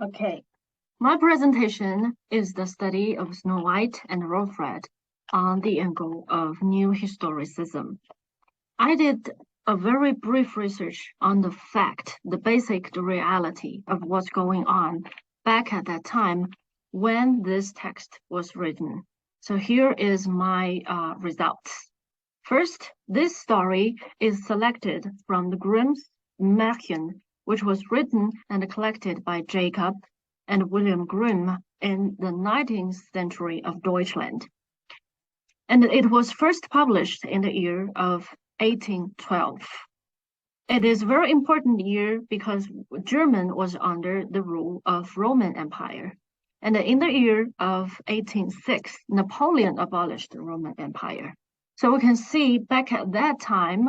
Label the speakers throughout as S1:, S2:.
S1: Okay, my presentation is the study of Snow White and Rose Red on the angle of New Historicism. I did a very brief research on the fact, the basic reality of what's going on back at that time when this text was written. So here is my results. First, this story is selected from the Grimm's Märchen, which was written and collected by Jacob and William Grimm in the 19th century of Deutschland. And it was first published in the year of 1812. It is a very important year because Germany was under the rule of Roman Empire. And in the year of 1806, Napoleon abolished the Roman Empire. So we can see back at that time,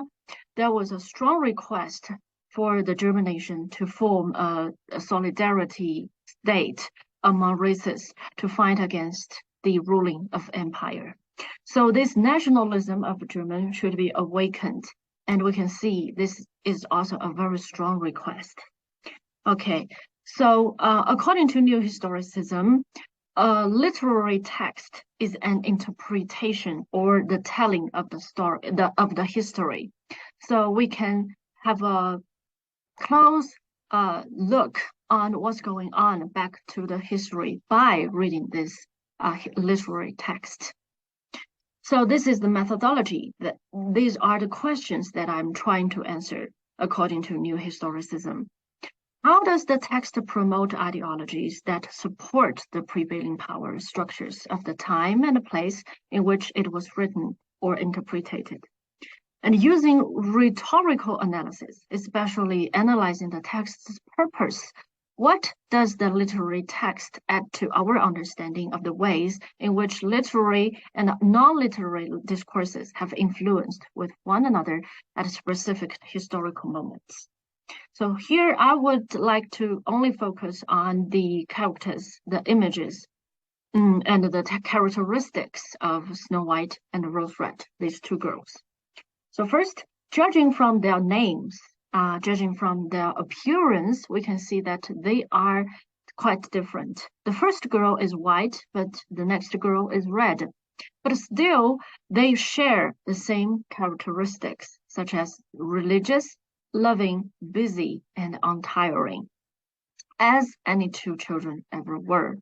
S1: there was a strong request for the German nation to form a solidarity state among races to fight against the ruling of empire. So this nationalism of German should be awakened. And we can see this is also a very strong request. Okay, so according to New Historicism, a literary text is an interpretation or the telling of the story, of the history. So we can have a close look on what's going on back to the history by reading this literary text. So this is the methodology. These are the questions that I'm trying to answer according to New Historicism. How does the text promote ideologies that support the prevailing power structures of the time and the place in which it was written or interpreted? And using rhetorical analysis, especially analyzing the text's purpose, what does the literary text add to our understanding of the ways in which literary and non-literary discourses have influenced with one another at specific historical moments? So here I would like to only focus on the characters, the images, and the characteristics of Snow White and Rose Red, these two girls. So first, judging from their names, judging from their appearance, we can see that they are quite different. The first girl is white, but the next girl is red. But still, they share the same characteristics, such as religious, loving, busy, and untiring, as any two children ever were.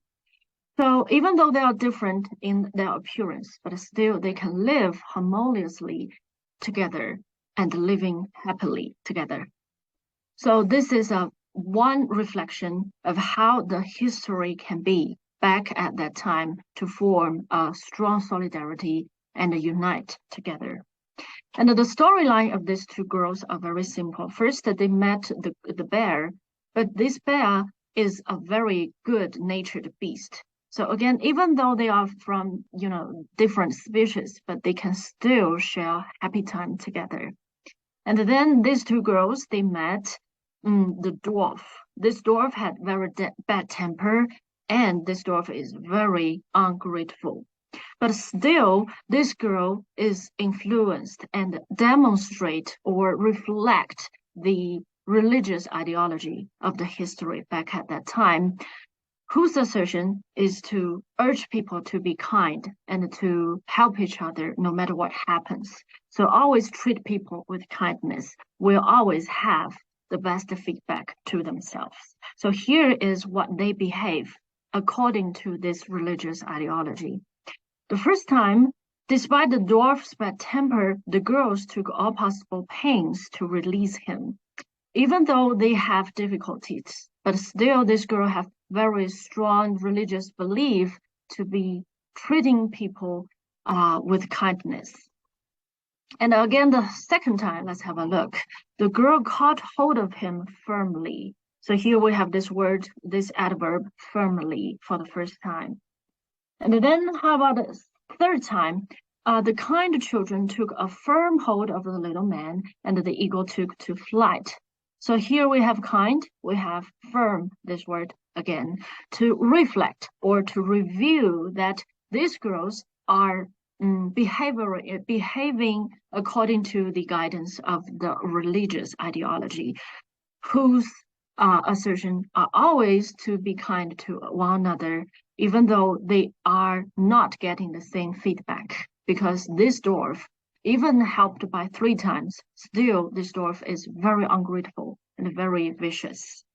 S1: So even though they are different in their appearance, but still they can live harmoniously together and living happily together. So this is one reflection of how the history can be back at that time to form a strong solidarity and unite together. And the storyline of these two girls are very simple. First, they met the bear, but this bear is a very good-natured beast. So again, even though they are from, different species, but they can still share happy time together. And then these two girls, they met the dwarf. This dwarf had very bad temper, and this dwarf is very ungrateful. But still, this girl is influenced and demonstrate or reflect the religious ideology of the history back at that time, whose assertion is to urge people to be kind and to help each other no matter what happens. So always treat people with kindness. We'll always have the best feedback to themselves. So here is what they behave according to this religious ideology. The first time, despite the dwarf's bad temper, the girls took all possible pains to release him. Even though they have difficulties, but still this girl have very strong religious belief to be treating people with kindness. And again, the second time, let's have a look. The girl caught hold of him firmly. So here we have this word, this adverb, firmly, for the first time. And then how about the third time? The kind children took a firm hold of the little man, and the eagle took to flight. So here we have kind, we have firm, this word again, to reflect or to review that these girls are behaving according to the guidance of the religious ideology, whose assertion are always to be kind to one another, even though they are not getting the same feedback. Because this dwarf, even helped by 3 times, still this dwarf is very ungrateful and very vicious.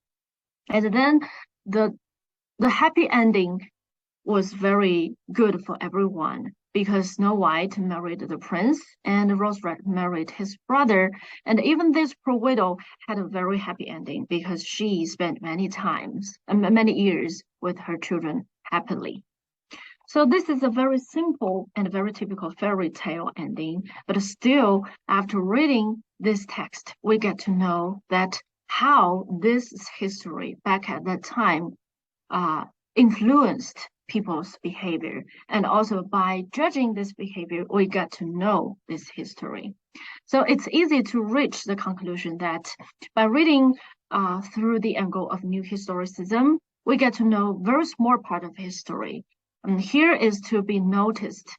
S1: And then the happy ending was very good for everyone because Snow White married the prince and Rose Red married his brother. And even this poor widow had a very happy ending because she spent many years with her children happily. So this is a very simple and very typical fairy tale ending, but still, after reading this text, we get to know that how this history back at that time influenced people's behavior. And also by judging this behavior, we get to know this history. So it's easy to reach the conclusion that by reading through the angle of new historicism, we get to know very small part of history. And here is to be noticed.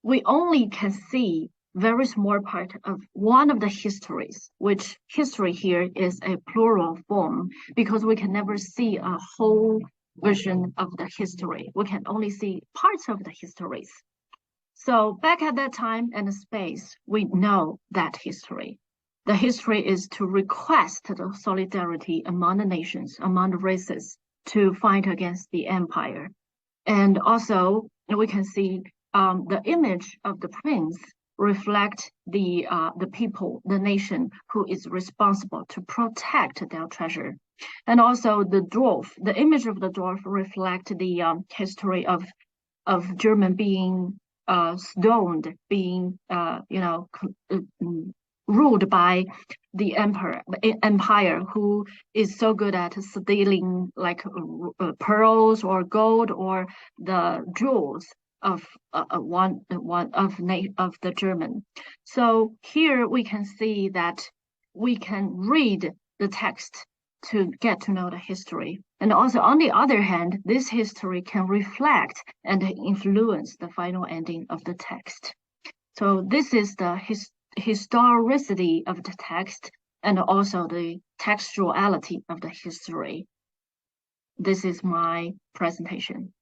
S1: We only can see very small part of one of the histories, which history here is a plural form because we can never see a whole version of the history. We can only see parts of the histories. So back at that time and space, we know that history. The history is to request the solidarity among the nations, among the races, to fight against the empire. And also, we can see the image of the prince reflect the people, the nation who is responsible to protect their treasure. And also the dwarf, the image of the dwarf reflect the history of German being stoned, being ruled by the empire who is so good at stealing like pearls or gold or the jewels of one of the German. So here we can see that we can read the text to get to know the history. And also on the other hand, this history can reflect and influence the final ending of the text. So this is the historicity of the text and also the textuality of the history. This is my presentation.